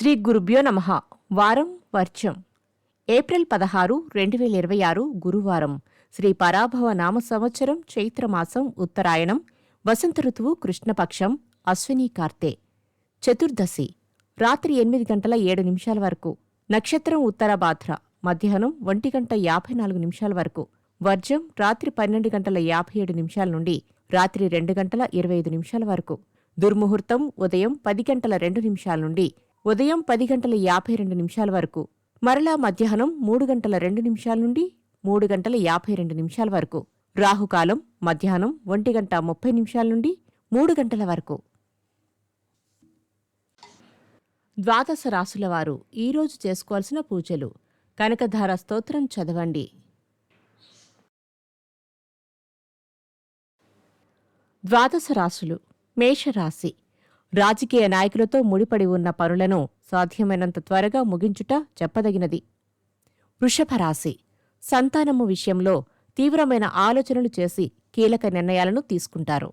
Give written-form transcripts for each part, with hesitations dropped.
శ్రీ గురుభ్యో నమః. వారం వర్జం. ఏప్రిల్ 16, 2026 గురువారం. శ్రీ పరాభవ నామ సంవత్సరం చైత్రమాసం ఉత్తరాయణం. వసంత ఋతువు కృష్ణపక్షం. అశ్వినీ కార్తె. చతుర్దశి రాత్రి 8 గంటల 7 నిమిషాల వరకు. నక్షత్రం ఉత్తరభాద్ర. మధ్యాహ్నం 1 గంట 54 నిమిషాల వరకు. వర్జం రాత్రి 12 గంటల 57 నిమిషాల నుండి రాత్రి 2 గంటల 25 నిమిషాల వరకు. దుర్ముహూర్తం ఉదయం 10 గంటల 2 నిమిషాల నుండి ఉదయం 10 గంటల 52 నిమిషాల వరకు. మరలా మధ్యాహ్నం 3 గంటల 2 నిమిషాల నుండి 3 గంటల 52 నిమిషాల వరకు. రాహుకాలం మధ్యాహ్నం 1 గంట 30 నిమిషాల నుండి 3 గంటల వరకు. ద్వాదశ రాశుల వారు ఈరోజు చేసుకోవాల్సిన పూజలు. కనకధార స్తోత్రం చదవండి. ద్వాదశ రాశులు. మేషరాశి. రాజకీయ నాయకులతో ముడిపడి ఉన్న పనులను సాధ్యమైనంత త్వరగా ముగించుట చెప్పదగినది. వృషభరాశి. సంతానము విషయంలో తీవ్రమైన ఆలోచనలు చేసి కీలక నిర్ణయాలను తీసుకుంటారు.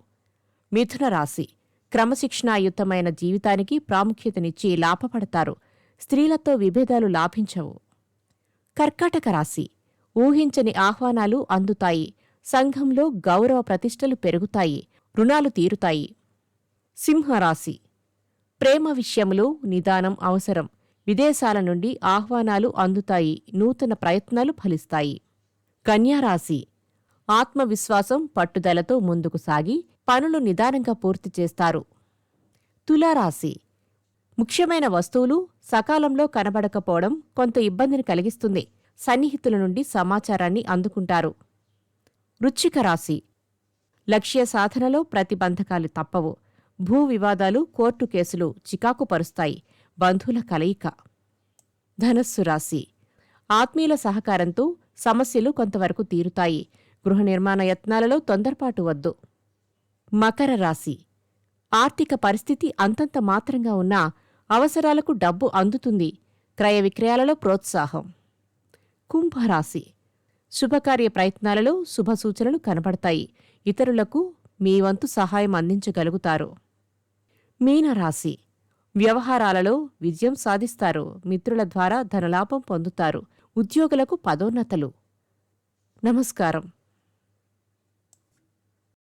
మిథున రాశి. క్రమశిక్షణాయుతమైన జీవితానికి ప్రాముఖ్యతనిచ్చి లాభపడతారు. స్త్రీలతో విభేదాలు లాభించవు. కర్కాటక రాశి. ఊహించని ఆహ్వానాలు అందుతాయి. సంఘంలో గౌరవ ప్రతిష్టలు పెరుగుతాయి. రుణాలు తీరుతాయి. సింహరాశి. ప్రేమ విషయంలో నిదానం అవసరం. విదేశాల నుండి ఆహ్వానాలు అందుతాయి. నూతన ప్రయత్నాలు ఫలిస్తాయి. కన్యారాశి. ఆత్మవిశ్వాసం పట్టుదలతో ముందుకు సాగి పనులు నిదానంగా పూర్తి చేస్తారు. తులారాశి. ముఖ్యమైన వస్తువులు సకాలంలో కనబడకపోవడం కొంత ఇబ్బందిని కలిగిస్తుంది. సన్నిహితుల నుండి సమాచారాన్ని అందుకుంటారు. వృశ్చిక రాశి. లక్ష్య సాధనలో ప్రతిబంధకాలు తప్పవు. భూ వివాదాలు, కోర్టు కేసులు చికాకు పరుస్తాయి. బంధువుల కలయిక. ధనస్సు రాశి. ఆత్మీయుల సహకారంతో సమస్యలు కొంతవరకు తీరుతాయి. గృహ నిర్మాణ యత్నాలలో తొందరపాటు వద్దు. మకర రాశి. ఆర్థిక పరిస్థితి అంతంత మాత్రంగా ఉన్నా అవసరాలకు డబ్బు అందుతుంది. క్రయ విక్రయాలలో ప్రోత్సాహం. కుంభరాశి. శుభకార్య ప్రయత్నాలలో శుభసూచనలు కనబడతాయి. ఇతరులకు మీ వంతు సహాయం అందించగలుగుతారు. మీనరాశి. వ్యవహారాలలో విజయం సాధిస్తారు. మిత్రుల ద్వారా ధనలాభం పొందుతారు. ఉద్యోగులకు పదోన్నతలు. నమస్కారం.